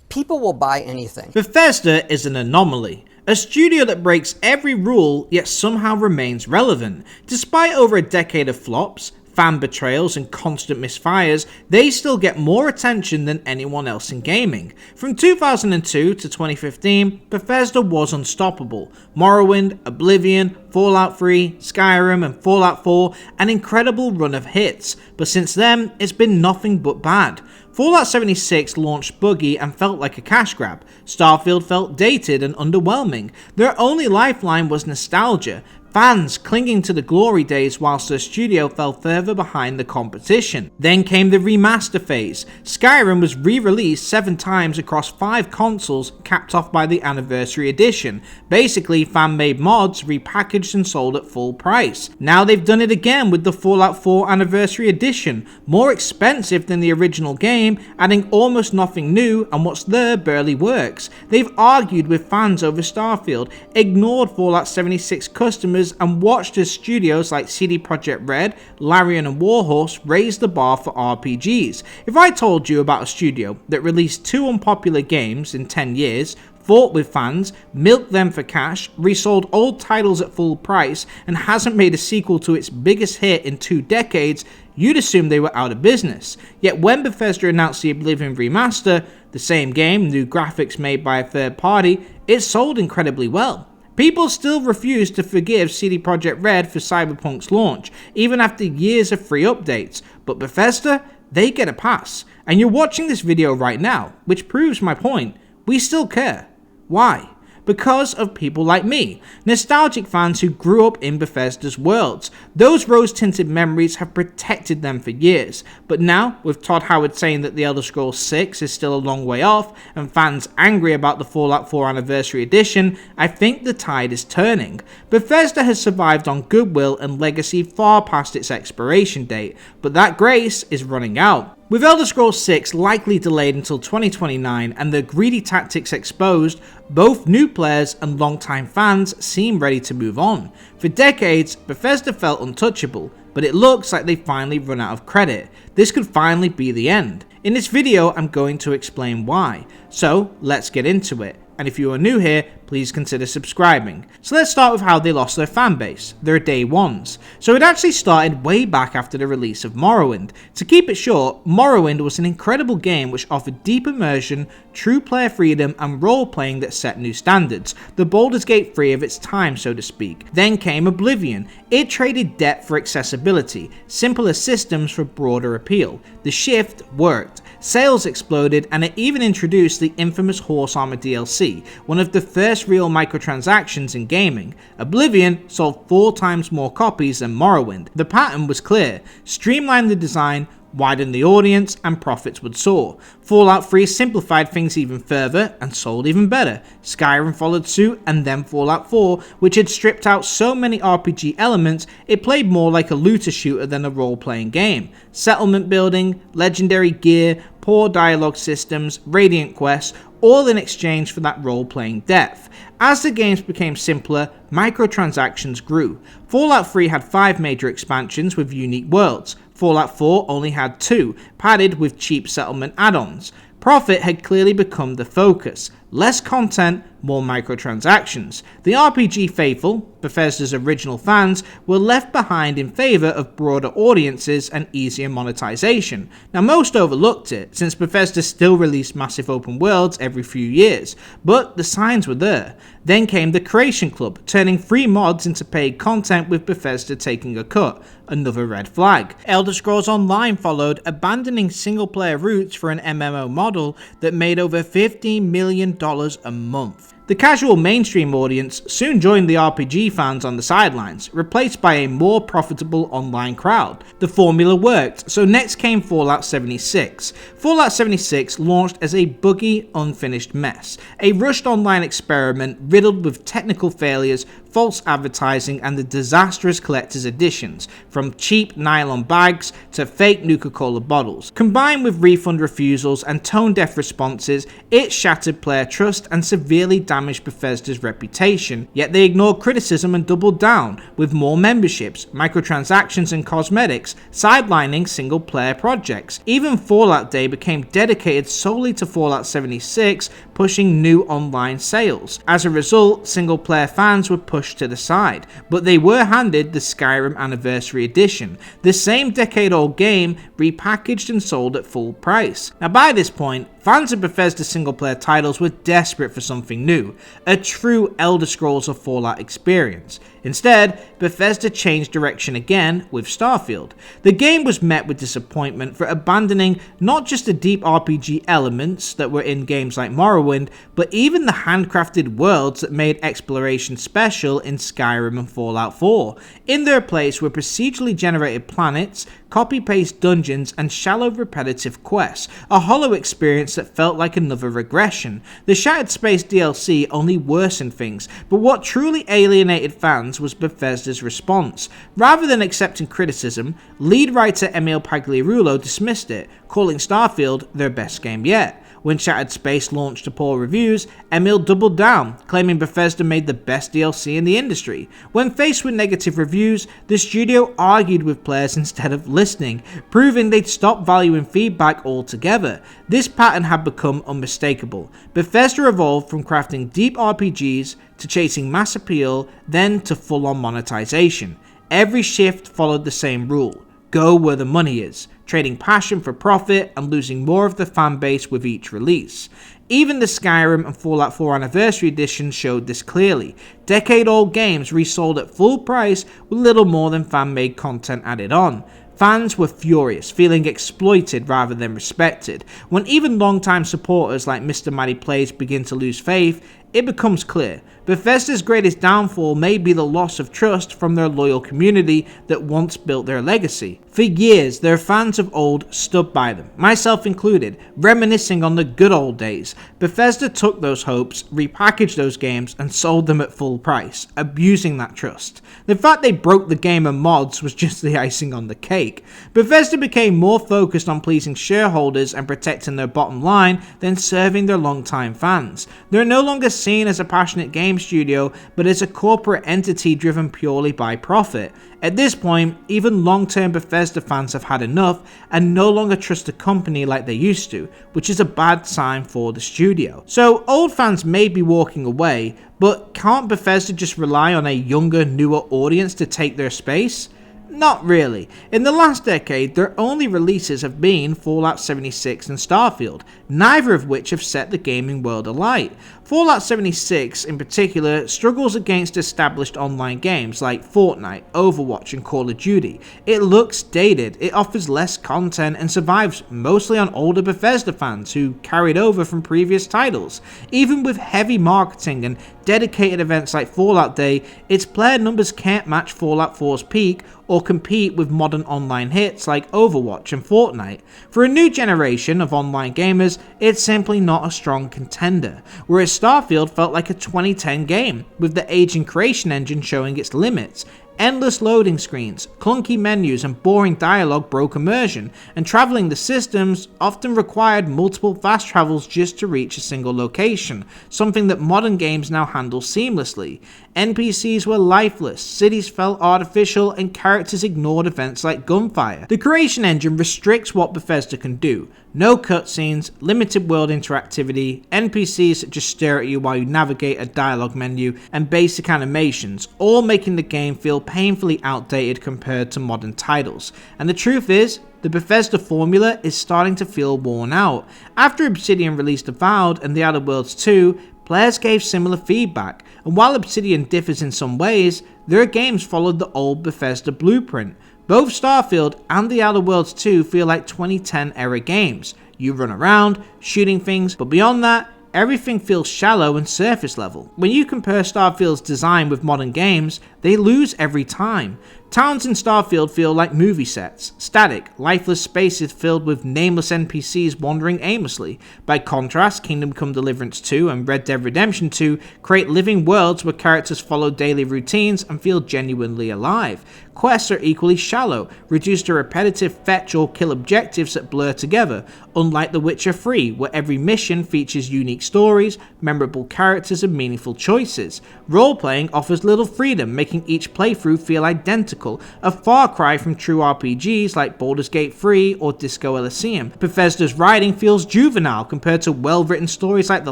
People will buy anything. Bethesda is an anomaly. A studio that breaks every rule yet somehow remains relevant. Despite over a decade of flops, fan betrayals and constant misfires, they still get more attention than anyone else in gaming. From 2002 to 2015, Bethesda was unstoppable. Morrowind, Oblivion, Fallout 3, Skyrim and Fallout 4, an incredible run of hits, but since then it's been nothing but bad. Fallout 76 launched buggy and felt like a cash grab. Starfield felt dated and underwhelming. Their only lifeline was nostalgia, fans clinging to the glory days whilst their studio fell further behind the competition. Then came the remaster phase. Skyrim was re-released 7 times across 5 consoles, capped off by the Anniversary Edition. Basically, fan-made mods repackaged and sold at full price. Now they've done it again with the Fallout 4 Anniversary Edition, more expensive than the original game, adding almost nothing new, and what's there barely works. They've argued with fans over Starfield, ignored Fallout 76 customers, and watched as studios like CD Red, Larian and Warhorse raise the bar for RPGs. If I told you about a studio that released 2 unpopular games in 10 years, fought with fans, milked them for cash, resold old titles at full price, and hasn't made a sequel to its biggest hit in 2 decades, you'd assume they were out of business. Yet when Bethesda announced the Oblivion remaster, the same game, new graphics made by a third party, it sold incredibly well. People still refuse to forgive CD Red for Cyberpunk's launch, even after years of free updates, but Bethesda, they get a pass. And you're watching this video right now, which proves my point. We still care. Why? Because of people like me, nostalgic fans who grew up in Bethesda's worlds. Those rose-tinted memories have protected them for years, but now, with Todd Howard saying that The Elder Scrolls 6 is still a long way off, and fans angry about the Fallout 4 Anniversary Edition, I think the tide is turning. Bethesda has survived on goodwill and legacy far past its expiration date, but that grace is running out. With Elder Scrolls 6 likely delayed until 2029 and the greedy tactics exposed, both new players and longtime fans seem ready to move on. For decades, Bethesda felt untouchable, but it looks like they've finally run out of credit. This could finally be the end. In this video, I'm going to explain why. So, let's get into it. And if you are new here, please consider subscribing. So let's start with how they lost their fanbase, their day ones. So it actually started way back after the release of Morrowind. To keep it short, Morrowind was an incredible game which offered deep immersion, true player freedom and role playing that set new standards, the Baldur's Gate 3 of its time so to speak. Then came Oblivion. It traded depth for accessibility, simpler systems for broader appeal. The shift worked. Sales exploded and it even introduced the infamous Horse Armor DLC, one of the first real microtransactions in gaming. Oblivion sold 4 times more copies than Morrowind. The pattern was clear: streamline the design, widen the audience, and profits would soar. Fallout 3 simplified things even further and sold even better. Skyrim followed suit, and then Fallout 4, which had stripped out so many RPG elements, it played more like a looter shooter than a role-playing game. Settlement building, legendary gear, poor dialogue systems, radiant quests, all in exchange for that role-playing depth. As the games became simpler, microtransactions grew. Fallout 3 had 5 major expansions with unique worlds. Fallout 4 only had 2, padded with cheap settlement add-ons. Profit had clearly become the focus. Less content, more microtransactions. The RPG faithful, Bethesda's original fans, were left behind in favour of broader audiences and easier monetization. Now most overlooked it, since Bethesda still released massive open worlds every few years, but the signs were there. Then came the Creation Club, turning free mods into paid content with Bethesda taking a cut, another red flag. Elder Scrolls Online followed, abandoning single player routes for an MMO model that made over $15 million a month. The casual mainstream audience soon joined the RPG fans on the sidelines, replaced by a more profitable online crowd. The formula worked, so next came Fallout 76. Fallout 76 launched as a buggy, unfinished mess, a rushed online experiment riddled with technical failures, false advertising, and the disastrous collector's editions, from cheap nylon bags to fake Nuka-Cola bottles. Combined with refund refusals and tone-deaf responses, it shattered player trust and severely damaged Bethesda's reputation, yet they ignored criticism and doubled down, with more memberships, microtransactions and cosmetics, sidelining single-player projects. Even Fallout Day became dedicated solely to Fallout 76, pushing new online sales. As a result, single-player fans were pushed to the side, but they were handed the Skyrim Anniversary Edition, the same decade-old game repackaged and sold at full price. Now by this point, fans of Bethesda single-player titles were desperate for something new, a true Elder Scrolls or Fallout experience. Instead, Bethesda changed direction again with Starfield. The game was met with disappointment for abandoning not just the deep RPG elements that were in games like Morrowind, but even the handcrafted worlds that made exploration special in Skyrim and Fallout 4. In their place were procedurally generated planets, copy-paste dungeons, and shallow repetitive quests, a hollow experience that felt like another regression. The Shattered Space DLC only worsened things, but what truly alienated fans was Bethesda's response. Rather than accepting criticism, lead writer Emil Pagliarulo dismissed it, calling Starfield their best game yet. When Shattered Space launched to poor reviews, Emil doubled down, claiming Bethesda made the best DLC in the industry. When faced with negative reviews, the studio argued with players instead of listening, proving they'd stopped valuing feedback altogether. This pattern had become unmistakable. Bethesda evolved from crafting deep RPGs to chasing mass appeal, then to full-on monetization. Every shift followed the same rule: go where the money is, trading passion for profit and losing more of the fan base with each release. Even the Skyrim and Fallout 4 Anniversary Edition showed this clearly. Decade-old games resold at full price with little more than fan-made content added on. Fans were furious, feeling exploited rather than respected. When even long-time supporters like Mr. Matty Plays begin to lose faith, it becomes clear. Bethesda's greatest downfall may be the loss of trust from their loyal community that once built their legacy. For years, their fans of old stood by them, myself included, reminiscing on the good old days. Bethesda took those hopes, repackaged those games, and sold them at full price, abusing that trust. The fact they broke the game and mods was just the icing on the cake. Bethesda became more focused on pleasing shareholders and protecting their bottom line than serving their longtime fans. They're no longer seen as a passionate game studio, but as a corporate entity driven purely by profit. At this point, even long-term Bethesda fans have had enough and no longer trust the company like they used to, which is a bad sign for the studio. So old fans may be walking away, but can't Bethesda just rely on a younger, newer audience to take their space? Not really. In the last decade, their only releases have been Fallout 76 and Starfield, neither of which have set the gaming world alight. Fallout 76 in particular struggles against established online games like Fortnite, Overwatch and Call of Duty. It looks dated, it offers less content and survives mostly on older Bethesda fans who carried over from previous titles. Even with heavy marketing and dedicated events like Fallout Day, its player numbers can't match Fallout 4's peak or compete with modern online hits like Overwatch and Fortnite. For a new generation of online gamers, it's simply not a strong contender, whereas Starfield felt like a 2010 game, with the aging creation engine showing its limits. Endless loading screens, clunky menus and boring dialogue broke immersion, and traveling the systems often required multiple fast travels just to reach a single location, something that modern games now handle seamlessly. NPCs were lifeless, cities felt artificial, and characters ignored events like gunfire. The creation engine restricts what Bethesda can do. No cutscenes, limited world interactivity, NPCs that just stare at you while you navigate a dialogue menu, and basic animations, all making the game feel painfully outdated compared to modern titles. And the truth is, the Bethesda formula is starting to feel worn out. After Obsidian released Avowed and The Outer Worlds 2, players gave similar feedback, and while Obsidian differs in some ways, their games followed the old Bethesda blueprint. Both Starfield and The Outer Worlds 2 feel like 2010 era games. You run around, shooting things, but beyond that, everything feels shallow and surface level. When you compare Starfield's design with modern games, they lose every time. Towns in Starfield feel like movie sets, static, lifeless spaces filled with nameless NPCs wandering aimlessly. By contrast, Kingdom Come Deliverance 2 and Red Dead Redemption 2 create living worlds where characters follow daily routines and feel genuinely alive. Quests are equally shallow, reduced to repetitive fetch or kill objectives that blur together, unlike The Witcher 3, where every mission features unique stories, memorable characters and meaningful choices. Role-playing offers little freedom, making each playthrough feel identical, a far cry from true RPGs like Baldur's Gate 3 or Disco Elysium. Bethesda's writing feels juvenile compared to well-written stories like The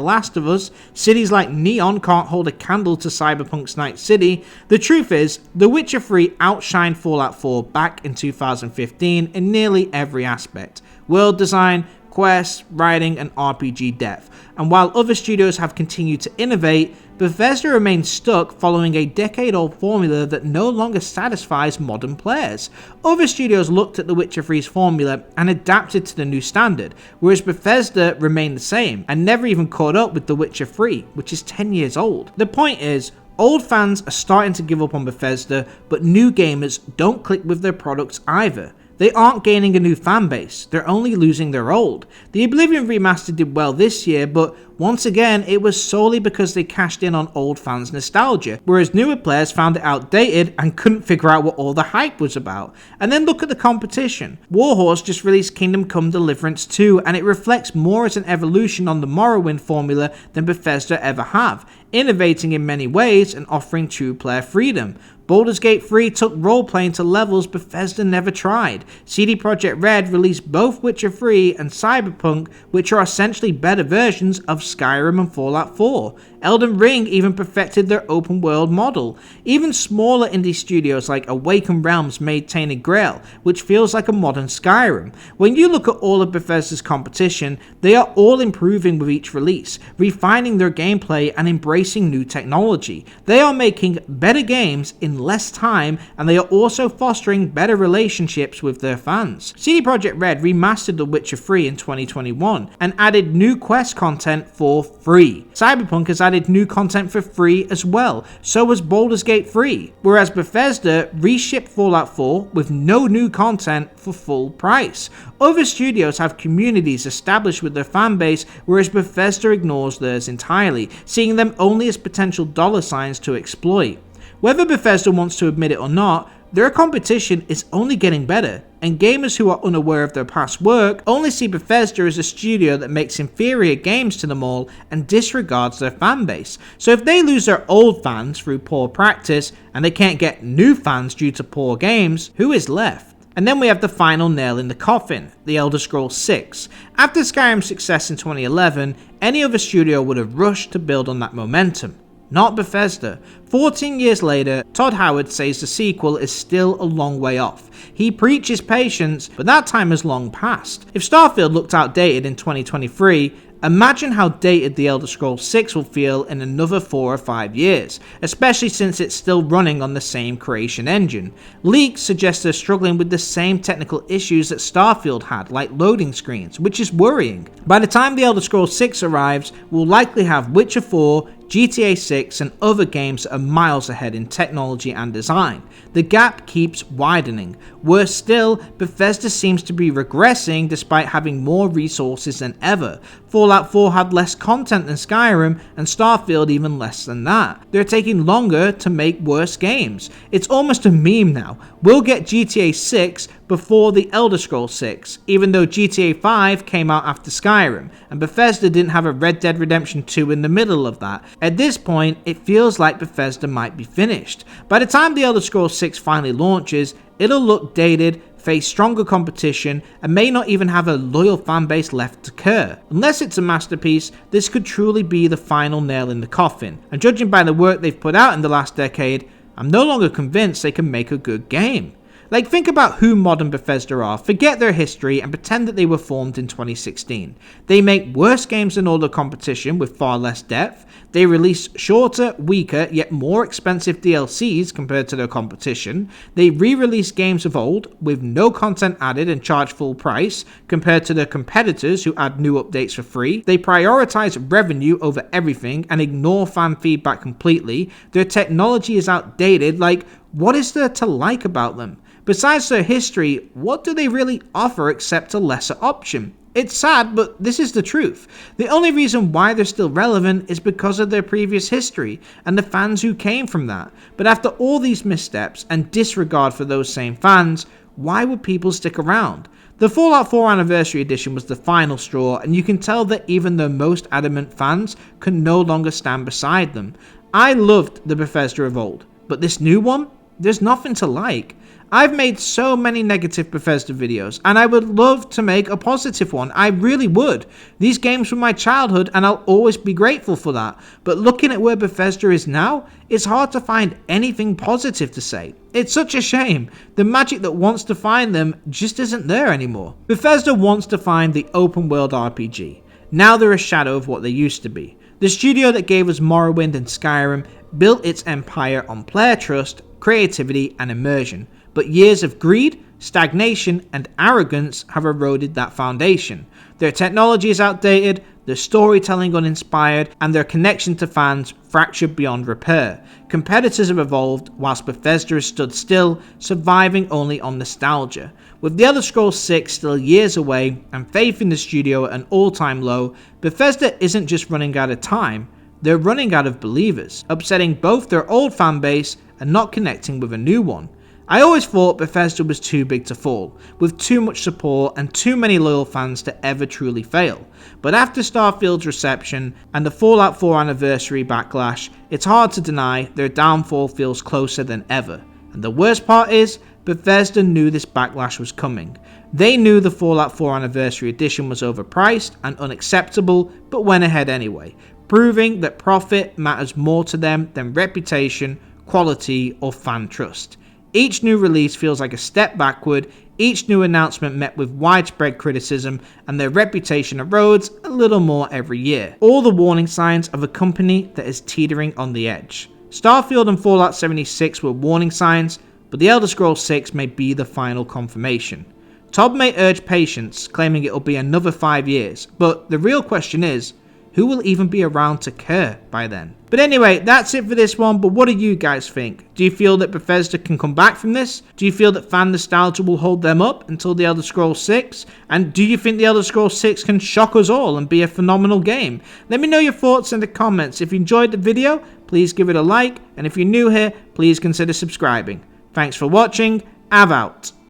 Last of Us. Cities like Neon can't hold a candle to Cyberpunk's Night City. The truth is, The Witcher 3 outshined Fallout 4 back in 2015 in nearly every aspect: world design, quests, writing, and RPG depth. And while other studios have continued to innovate, Bethesda remains stuck following a decade-old formula that no longer satisfies modern players. Other studios looked at The Witcher 3's formula and adapted to the new standard, whereas Bethesda remained the same and never even caught up with The Witcher 3, which is 10 years old. The point is, old fans are starting to give up on Bethesda, but new gamers don't click with their products either. They aren't gaining a new fanbase, they're only losing their old. The Oblivion remaster did well this year, but once again, it was solely because they cashed in on old fans' nostalgia, whereas newer players found it outdated and couldn't figure out what all the hype was about. And then look at the competition. Warhorse just released Kingdom Come Deliverance 2, and it reflects more as an evolution on the Morrowind formula than Bethesda ever have, innovating in many ways and offering true player freedom. Baldur's Gate 3 took role-playing to levels Bethesda never tried. CD Projekt Red released both Witcher 3 and Cyberpunk, which are essentially better versions of Skyrim and Fallout 4. Elden Ring even perfected their open world model. Even smaller indie studios like Awakened Realms made Tainted Grail, which feels like a modern Skyrim. When you look at all of Bethesda's competition, they are all improving with each release, refining their gameplay and embracing new technology. They are making better games in less time, and they are also fostering better relationships with their fans. CD Projekt Red remastered The Witcher 3 in 2021 and added new quest content for free. Cyberpunk has added new content for free as well, so has Baldur's Gate 3, whereas Bethesda reshipped Fallout 4 with no new content for full price. Other studios have communities established with their fanbase, whereas Bethesda ignores theirs entirely, seeing them only as potential dollar signs to exploit. Whether Bethesda wants to admit it or not, their competition is only getting better, and gamers who are unaware of their past work only see Bethesda as a studio that makes inferior games to them all and disregards their fanbase. So if they lose their old fans through poor practice, and they can't get new fans due to poor games, who is left? And then we have the final nail in the coffin, The Elder Scrolls 6. After Skyrim's success in 2011, any other studio would have rushed to build on that momentum. Not Bethesda. 14 years later, Todd Howard says the sequel is still a long way off. He preaches patience, but that time has long passed. If Starfield looked outdated in 2023, imagine how dated The Elder Scrolls 6 will feel in another 4 or 5 years, especially since it's still running on the same creation engine. Leaks suggest they're struggling with the same technical issues that Starfield had, like loading screens, which is worrying. By the time The Elder Scrolls 6 arrives, we'll likely have Witcher 4, GTA 6 and other games that are miles ahead in technology and design. The gap keeps widening. Worse still, Bethesda seems to be regressing despite having more resources than ever. Fallout 4 had less content than Skyrim, and Starfield even less than that. They're taking longer to make worse games. It's almost a meme now. We'll get GTA 6 before The Elder Scrolls 6, even though GTA 5 came out after Skyrim, and Bethesda didn't have a Red Dead Redemption 2 in the middle of that. At this point, it feels like Bethesda might be finished. By the time The Elder Scrolls 6 finally launches, it'll look dated, face stronger competition, and may not even have a loyal fanbase left to care. Unless it's a masterpiece, this could truly be the final nail in the coffin, and judging by the work they've put out in the last decade, I'm no longer convinced they can make a good game. Like, think about who modern Bethesda are, forget their history and pretend that they were formed in 2016. They make worse games than all the competition with far less depth. They release shorter, weaker, yet more expensive DLCs compared to their competition. They re-release games of old with no content added and charge full price compared to their competitors who add new updates for free. They prioritize revenue over everything and ignore fan feedback completely. Their technology is outdated. Like, what is there to like about them? Besides their history, what do they really offer except a lesser option? It's sad, but this is the truth. The only reason why they're still relevant is because of their previous history and the fans who came from that. But after all these missteps and disregard for those same fans, why would people stick around? The Fallout 4 Anniversary Edition was the final straw, and you can tell that even the most adamant fans can no longer stand beside them. I loved the Bethesda of old, but this new one? There's nothing to like. I've made so many negative Bethesda videos, and I would love to make a positive one. I really would. These games were my childhood, and I'll always be grateful for that. But looking at where Bethesda is now, it's hard to find anything positive to say. It's such a shame. The magic that wants to find them just isn't there anymore. Bethesda wants to find the open world RPG. Now they're a shadow of what they used to be. The studio that gave us Morrowind and Skyrim built its empire on player trust, creativity, and immersion. But years of greed, stagnation, and arrogance have eroded that foundation. Their technology is outdated, their storytelling uninspired, and their connection to fans fractured beyond repair. Competitors have evolved, whilst Bethesda has stood still, surviving only on nostalgia. With The Elder Scrolls 6 still years away, and faith in the studio at an all-time low, Bethesda isn't just running out of time, they're running out of believers, upsetting both their old fanbase and not connecting with a new one. I always thought Bethesda was too big to fall, with too much support and too many loyal fans to ever truly fail. But after Starfield's reception and the Fallout 4 Anniversary backlash, it's hard to deny their downfall feels closer than ever. And the worst part is, Bethesda knew this backlash was coming. They knew the Fallout 4 Anniversary Edition was overpriced and unacceptable, but went ahead anyway, proving that profit matters more to them than reputation, quality, or fan trust. Each new release feels like a step backward, each new announcement met with widespread criticism, and their reputation erodes a little more every year. All the warning signs of a company that is teetering on the edge. Starfield and Fallout 76 were warning signs, but The Elder Scrolls 6 may be the final confirmation. Todd may urge patience, claiming it'll be another 5 years, but the real question is, who will even be around to care by then? But anyway, that's it for this one, but what do you guys think? Do you feel that Bethesda can come back from this? Do you feel that fan nostalgia will hold them up until The Elder Scrolls 6? And do you think The Elder Scrolls 6 can shock us all and be a phenomenal game? Let me know your thoughts in the comments. If you enjoyed the video, please give it a like, and if you're new here, please consider subscribing. Thanks for watching, Av out.